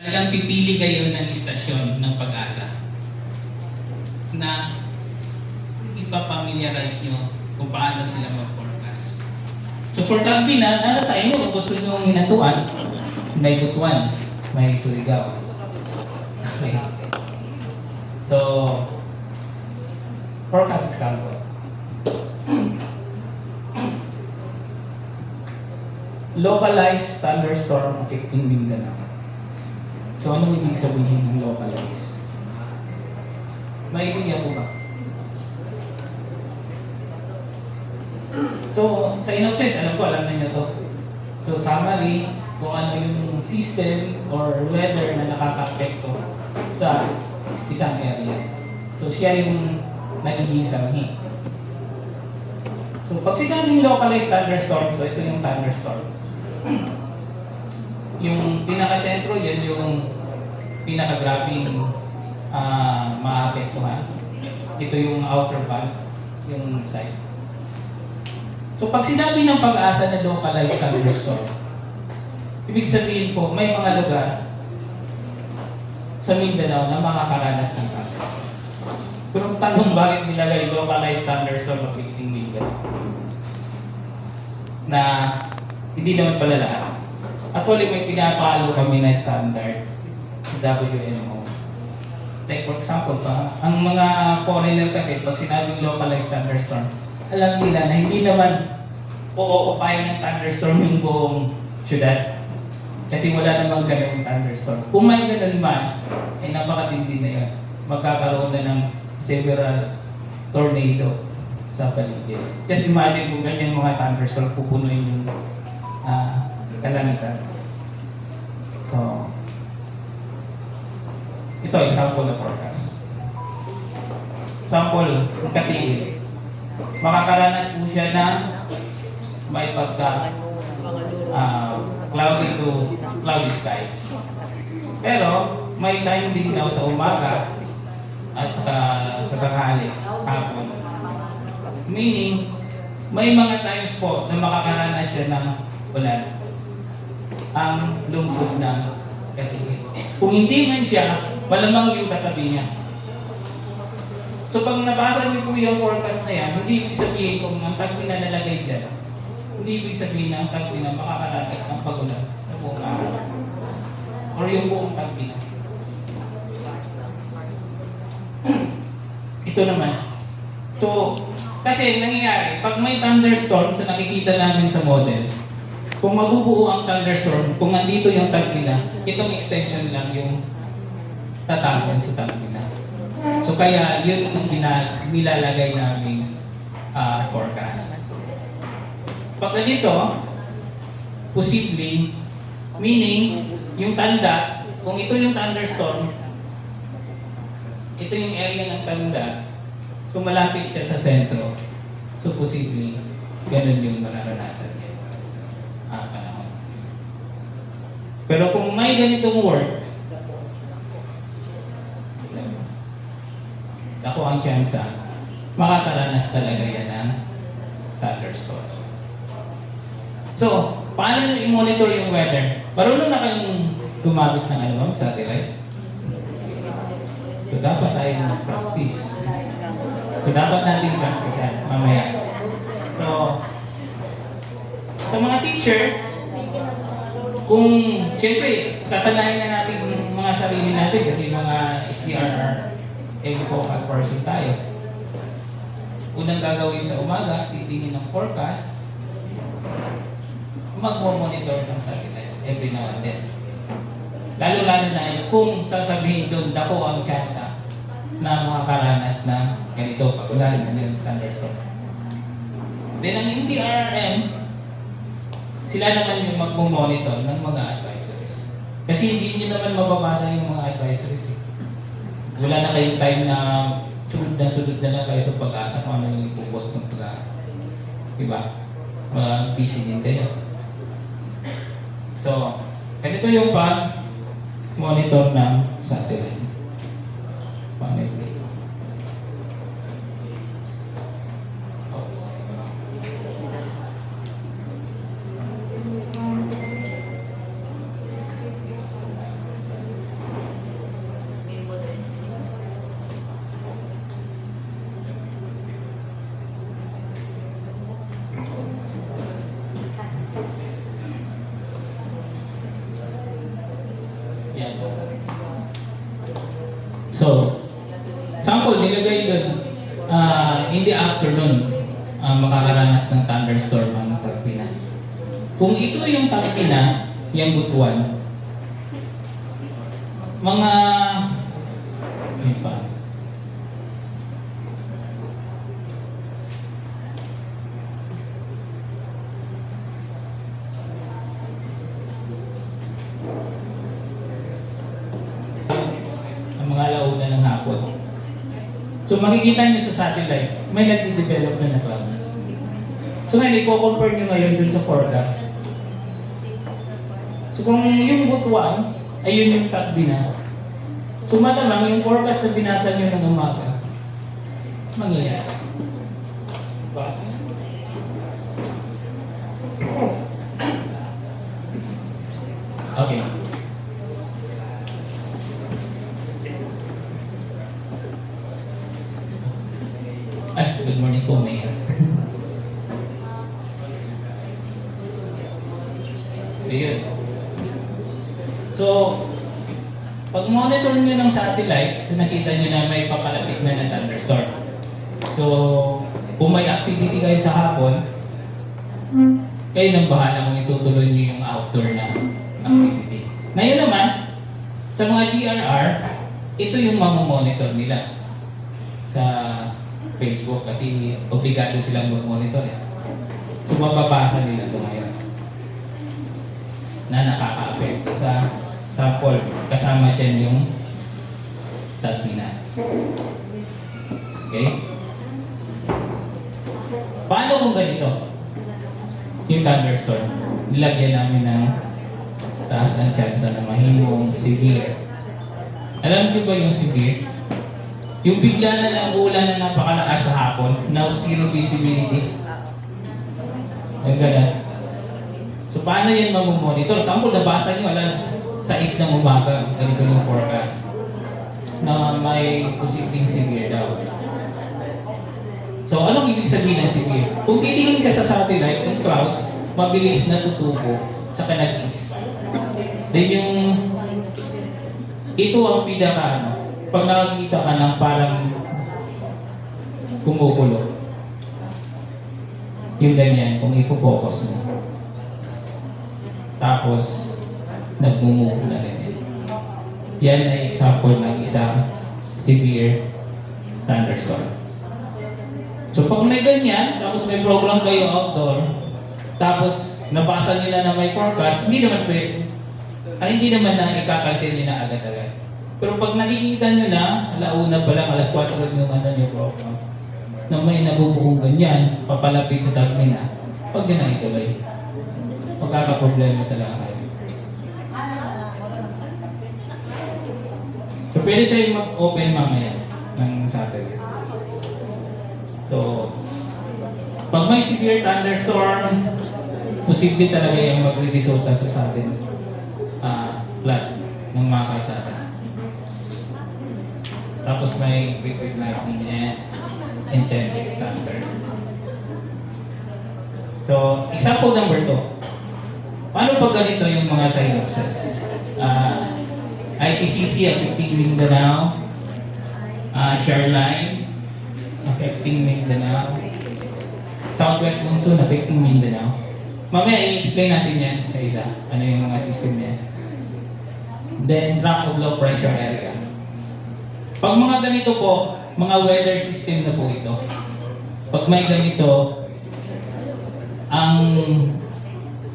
Talagang pipili kayo ng istasyon ng Pag-asa na ipapamiliarize nyo kung paano sila mag-forecast. So for Calvin, nasa sa inyo kung gusto nyo hinatuan, may Butuan, may Surigao. Okay. So, forecast example. Localized thunderstorm affecting Mindanao. So, anong ibig sabihin ng localized? Maiintindihan po ba? So, sa synopsis, alam na niyo to. So, summary, kung ano yung system or weather na nakaka-apekto sa isang area. So, siya yung nagiging sanhi. So, pag sinabing localized thunderstorm, so ito yung thunderstorm. Yung pinaka-sentro, yan yung pinaka-grabing maapektuhan. Ito yung outer band, yung side. So pag sinabi ng Pag-asa na localized thunderstorm, ibig sabihin po, may mga lugar sa Mindanao na makakaranas ng thunderstorm. Pero tanong bakit nilagay localized thunderstorm affecting Mindanao? Na hindi naman pala lahat. Actually, may pinapalo kami na standard sa WMO. Like for example, ang mga foreigner kasi, pag sinabing localized thunderstorm, alam nila na hindi naman uuupay ng thunderstorm yung buong syudad. Kasi wala namang ganung thunderstorm. Kung may ganun man, ay napakatindi na yun. Magkakaroon na ng several tornado sa paligid. Just imagine kung ganyan mga thunderstorm, pupunuin yung kalangitan. So, ito, example na forecast. Example, ang Katiil. Makakaranas po siya ng may pagka cloudy to cloudy skies. Pero, may time din daw sa umaga at sa tanghali, hapon. Meaning, may mga times po na makakaranas siya ng ulan ang lungsod ng Katiil. Kung hindi man siya, malamang yung katabi niya. So pag nabasa niyo po yung forecast na yan, hindi ibig sabihin kung ang tagpi na nalagay dyan, hindi ibig sabihin na ang tagpi na makakaranas ng pagulan sa buong araw. Or yung buong tagpi na. Ito naman. Kasi nangyayari, pag may thunderstorm sa nakikita namin sa model, kung mabubuo ang thunderstorm, kung nandito yung tagpina, itong extension lang yung tatagan sa tagpina. So kaya yun ang nilalagay namin forecast. Pag ganito, posibleng, meaning yung tanda, kung ito yung thunderstorm, ito yung area ng tanda, kung malapit siya sa sentro, so posibleng, ganun yung mararanasan niya. Panahon. Pero kung may ganitong word, ako ang tsansa, makakaranas talaga yan ng thunderstorm. So, paano nyo i-monitor yung weather? Marunong na kayong gumamit ng satellite? So, dapat tayong mag-practice. So, dapat natin practice mamaya. So, sa mga teacher, kung siyempre, sasanayin na natin mga sarili natin kasi mga STRR, focal person tayo. Unang gagawin sa umaga, titingin ng forecast, mag-monitor ng satellite every now and then. Lalo-lalo na kung sasabihin doon, dako ang tsansa na makakaranas na ganito, pagulan, ganyan, thunderstorm. Then ang NDRRM, sila naman yung mag-monitor ng mga advisories. Kasi hindi nyo naman mababasa yung mga advisories. Wala na kayong time na sunod na lang kayo sa Pag-asa kung ano yung ipopost ng Pag-asa. Diba? Busy din kayo. So, ganito yung pag-monitor ng satellite. Pag-play. Yan. So, sample, nilagay doon, in the afternoon, makakaranas ng thunderstorm ang Tagpina. Kung ito yung Tagpina, yung Butuan, mga, ano pa? Ang mga alauna ng hapon. So makikita nyo sa satellite, may nagde-develop na clouds. So ngayon, i-compare nyo ngayon dun sa forecast. So kung yung Butuan, ayun yung Tagpina. So malamang yung forecast na binasa nyo ng umaga, mangyayari. Diba? Okay. Ay, good morning po, Mayor. So, yun. So, pag monitor nyo ng satellite, so nakita nyo na may papalapit na ng thunderstorm. So, kung may activity kayo sa hapon, kayo nang bahala kung itutuloy nyo yung outdoor na activity. Ngayon naman, sa mga DRR, ito yung mamomonitor nila sa Facebook kasi obligado silang mag-monitor eh. So mababasa nila ito ngayon na nakaka-apekto sa sample. Kasama dyan yung Tagpina. Okay? Paano kung ganito? Yung thunderstorm, nilagyan namin ng taas ng chance na mahimong severe. Alam niyo ba yung severe? Yung bigla na lang ulan na napakalakas sa hapon, now zero visibility. Yung ganun. So paano yan mamomonitor? Sample, nabasa nyo alas 6 ng umaga, ganito yung forecast, na may posibleng severe daw. So anong ibig sabihin ng severe? Kung titingin ka sa satellite, yung clouds, mabilis na tutubo, saka nag-expand. Then yung, ito ang pinaka, pag nakakita ka ng parang kumukulo, yung ganyan, kung i-focus mo. Tapos, nagmumove na rin. Yan ay example ng isang severe thunderstorm. So pag may ganyan, tapos may program kayo outdoor, tapos nabasa nila na may forecast, hindi naman pwede. Hindi naman na ikakansil nyo na agad-agad. Pero pag nakikita nyo na, alauna pa lang, alas 4 yung yung program, na may nabubuong ganyan, papalapit sa Tagpina, pag yun ang ituloy, magkakaproblema talaga kayo. So pwede tayong mag-open mamaya ng satellite. So, pag may severe thunderstorm, posible talaga yung magre-resulta sa atin flood ng mga kalsada. Tapos may quick lightning and intense thunder. So, example number 2. Paano pag ganito yung mga synopsis? ITCC affecting Mindanao, Shoreline affecting Mindanao, Southwest Monsoon affecting Mindanao. Mamaya i-explain natin yan isa-isa. Ano yung mga system niya. Then, track of low pressure area. Pag mga ganito po, mga weather system na po ito. Pag may ganito, ang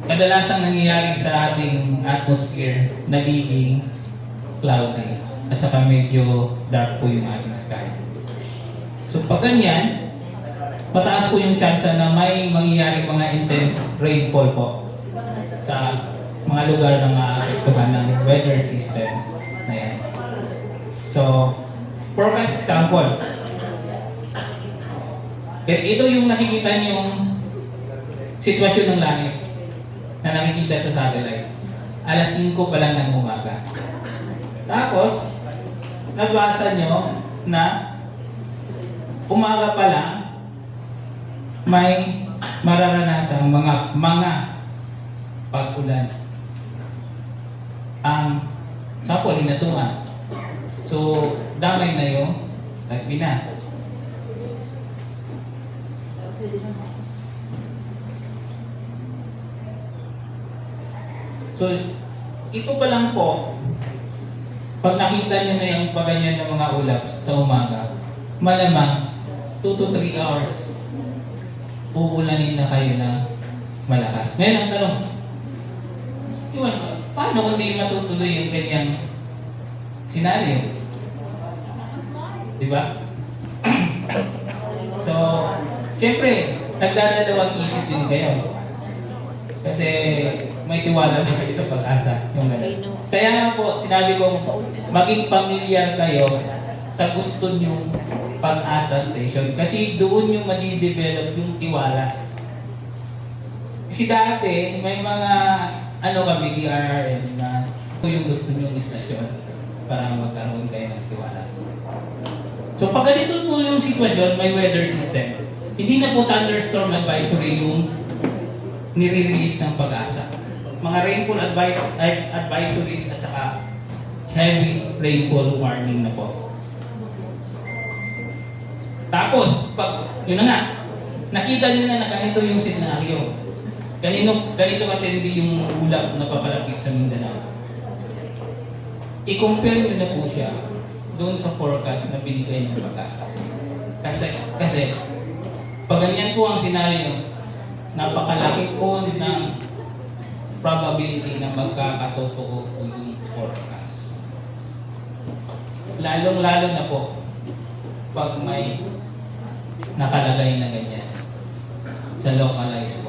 kadalasang nangyayari sa ating atmosphere, nagiging cloudy. At saka medyo dark po yung ating sky. So pag ganyan, mataas po yung chance na may mangyayaring mga intense rainfall po sa mga lugar na maapektuhan ng weather systems na yan. So, forecast example. Ito yung nakikita niyong sitwasyon ng langit na nakikita sa satellite. Alas 5 pa lang ng umaga. Tapos, nabasa nyo na umaga pa lang may mararanasan mga pag-ulan ang Sample, hinatuan. So, damay na yung rugby na. So, ito pa lang po, pag nakita nyo na yung paganyan ng mga ulap sa umaga, malamang 2 to 3 hours, uulanin na kayo na malakas. Ngayon ang tanong, Iwan, paano kung di matutuloy yung ganyang senaryo? Di ba? So, syempre, nagdadalawang isip din kayo. Kasi may tiwala ba kayo sa pag-asa? Yung ganun. Kaya nga po, sinabi ko, maging pamilyar kayo sa gusto nyong pag-asa station. Kasi doon yung madidevelop yung tiwala. Kasi dati, may mga kami, DRRM na ito yung gusto nyong istasyon para magkaroon kayo ng tiwala. So pag ganito po yung sitwasyon, may weather system. Hindi na po thunderstorm advisory yung nire-release ng pag-asa. Mga rainfall advisories at saka heavy rainfall warning na po. Tapos, yun na nga, nakita nyo na ganito yung senaryo. Ganito katindi yung ulap na papalapit sa Mindanao. I-compare nyo na po siya doon sa forecast na binigay ng pag-asa. Kasi pag ganyan po ang senaryo, napakalaki po ng probability na magkakatotoo po yung forecast. Lalong-lalo na po pag may nakalagay na ganyan sa localized